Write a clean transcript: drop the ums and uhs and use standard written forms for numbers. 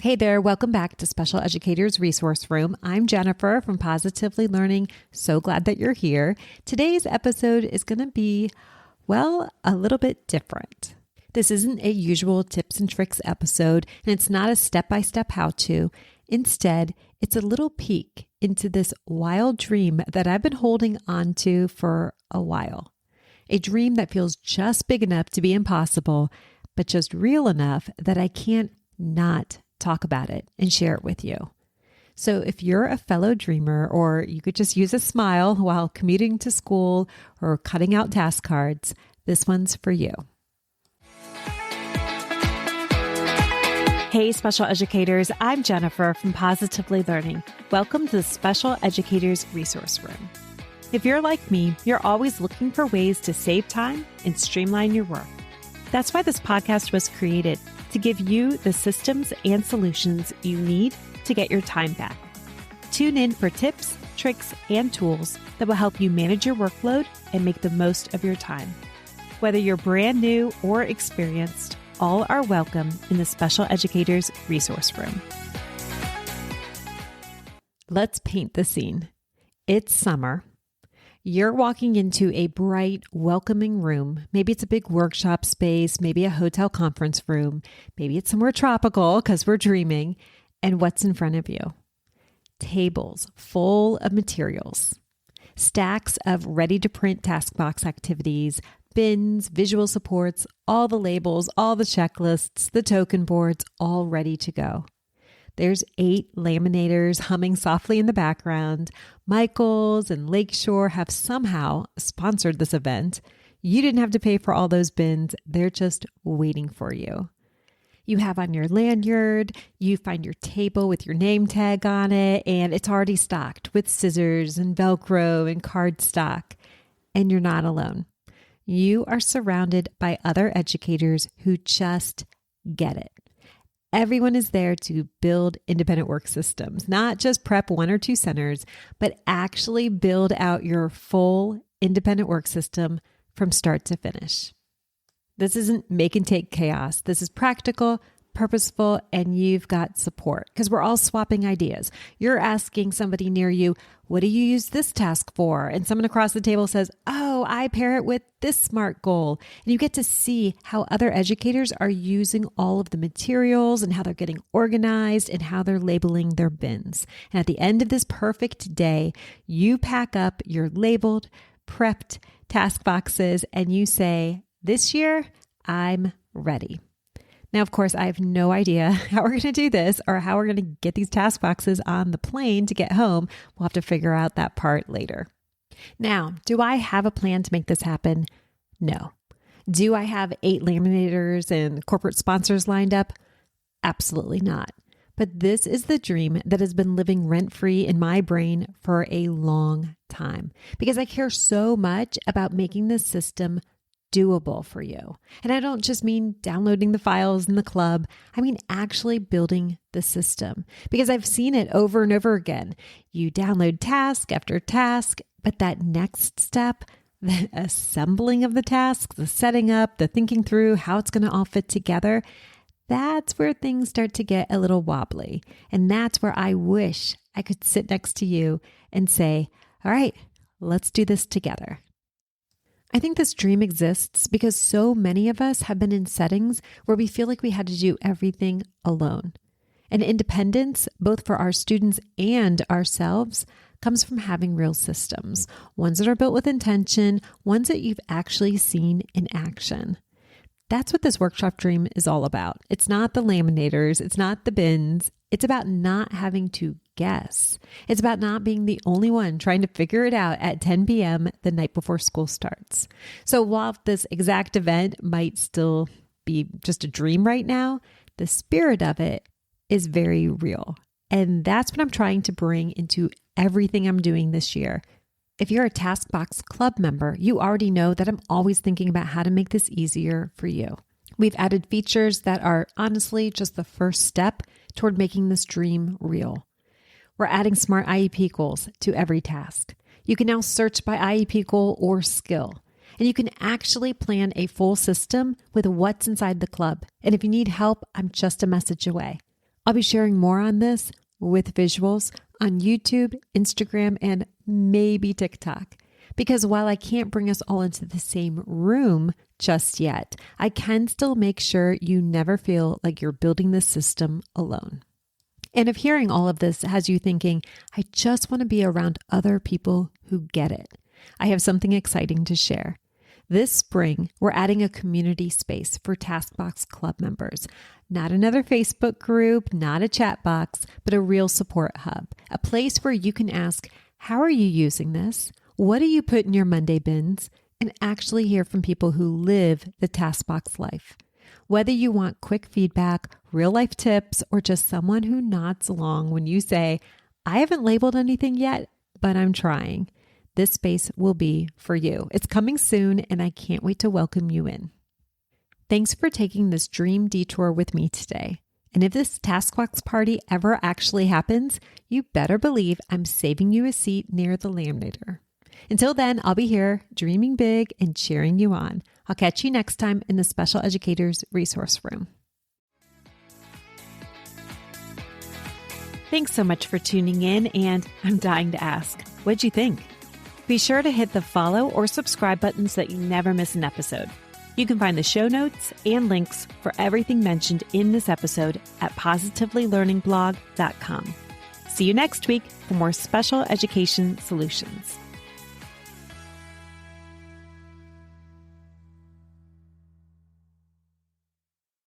Hey there, welcome back to Special Educators Resource Room. I'm Jennifer from Positively Learning. So glad that you're here. Today's episode is going to be, well, a little bit different. This isn't a usual tips and tricks episode, and it's not a step-by-step how-to. Instead, it's a little peek into this wild dream that I've been holding on to for a while. A dream that feels just big enough to be impossible, but just real enough that I can't not talk about it and share it with you. So if you're a fellow dreamer, or you could just use a smile while commuting to school or cutting out task cards, this one's for you. Hey, special educators, I'm Jennifer from Positively Learning. Welcome to the Special Educators Resource Room. If you're like me, you're always looking for ways to save time and streamline your work. That's why this podcast was created, to give you the systems and solutions you need to get your time back. Tune in for tips, tricks, and tools that will help you manage your workload and make the most of your time. Whether you're brand new or experienced, all are welcome in the Special Educators Resource Room. Let's paint the scene. It's summer. You're walking into a bright, welcoming room. Maybe it's a big workshop space, maybe a hotel conference room, maybe it's somewhere tropical because we're dreaming. And what's in front of you? Tables full of materials, stacks of ready-to-print task box activities, bins, visual supports, all the labels, all the checklists, the token boards, all ready to go. There's 8 laminators humming softly in the background. Michaels and Lakeshore have somehow sponsored this event. You didn't have to pay for all those bins. They're just waiting for you. You have on your lanyard, you find your table with your name tag on it, and it's already stocked with scissors and Velcro and cardstock. And you're not alone. You are surrounded by other educators who just get it. Everyone is there to build independent work systems, not just prep 1 or 2 centers, but actually build out your full independent work system from start to finish. This isn't make and take chaos. This is practical, purposeful, and you've got support because we're all swapping ideas. You're asking somebody near you, what do you use this task for? And someone across the table says, oh, I pair it with this SMART goal. And you get to see how other educators are using all of the materials and how they're getting organized and how they're labeling their bins. And at the end of this perfect day, you pack up your labeled, prepped task boxes and you say, this year, I'm ready. Now, of course, I have no idea how we're going to do this or how we're going to get these task boxes on the plane to get home. We'll have to figure out that part later. Now, do I have a plan to make this happen? No. Do I have 8 laminators and corporate sponsors lined up? Absolutely not. But this is the dream that has been living rent-free in my brain for a long time because I care so much about making this system doable for you. And I don't just mean downloading the files in the club. I mean actually building the system because I've seen it over and over again. You download task after task, but that next step, the assembling of the tasks, the setting up, the thinking through how it's going to all fit together, that's where things start to get a little wobbly. And that's where I wish I could sit next to you and say, all right, let's do this together. I think this dream exists because so many of us have been in settings where we feel like we had to do everything alone. And independence, both for our students and ourselves, comes from having real systems, ones that are built with intention, ones that you've actually seen in action. That's what this workshop dream is all about. It's not the laminators, it's not the bins. It's about not having to guess. It's about not being the only one trying to figure it out at 10 p.m. the night before school starts. So while this exact event might still be just a dream right now, the spirit of it is very real. And that's what I'm trying to bring into everything I'm doing this year. If you're a Taskbox Club member, you already know that I'm always thinking about how to make this easier for you. We've added features that are honestly just the first step toward making this dream real. We're adding smart IEP goals to every task. You can now search by IEP goal or skill, and you can actually plan a full system with what's inside the club. And if you need help, I'm just a message away. I'll be sharing more on this with visuals on YouTube, Instagram, and maybe TikTok. Because while I can't bring us all into the same room just yet, I can still make sure you never feel like you're building this system alone. And if hearing all of this has you thinking, I just want to be around other people who get it, I have something exciting to share. This spring, we're adding a community space for TaskBox Club members. Not another Facebook group, not a chat box, but a real support hub. A place where you can ask, how are you using this? What do you put in your Monday bins? And actually hear from people who live the TaskBox life. Whether you want quick feedback, real life tips, or just someone who nods along when you say, I haven't labeled anything yet, but I'm trying. This space will be for you. It's coming soon, and I can't wait to welcome you in. Thanks for taking this dream detour with me today. And if this TaskBox party ever actually happens, you better believe I'm saving you a seat near the laminator. Until then, I'll be here dreaming big and cheering you on. I'll catch you next time in the Special Educators Resource Room. Thanks so much for tuning in, and I'm dying to ask, what'd you think? Be sure to hit the follow or subscribe buttons so that you never miss an episode. You can find the show notes and links for everything mentioned in this episode at positivelylearningblog.com. See you next week for more special education solutions.